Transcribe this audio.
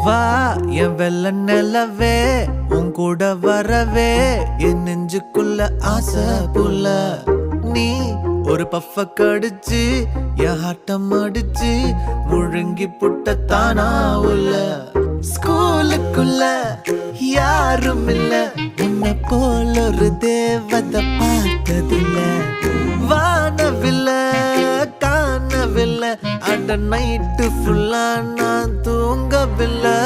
வா என் வெள்ள நிலவே உன் கூட வரவே என் நெஞ்சுக்குள்ள ஆசை புல்ல நீ ஒரு பஃப கடிச்சு என் ஆட்டம் அடிச்சு முழுங்கி புட்ட தானா உள்ள ஸ்கூலுக்குள்ள யாரும் இல்ல உன்னை போல ஒரு தேவதை பார்த்ததில்ல வானவில்ல காணவில்லை அட நைட்டு ஃபுல்லா நான் தூங்கவில்லை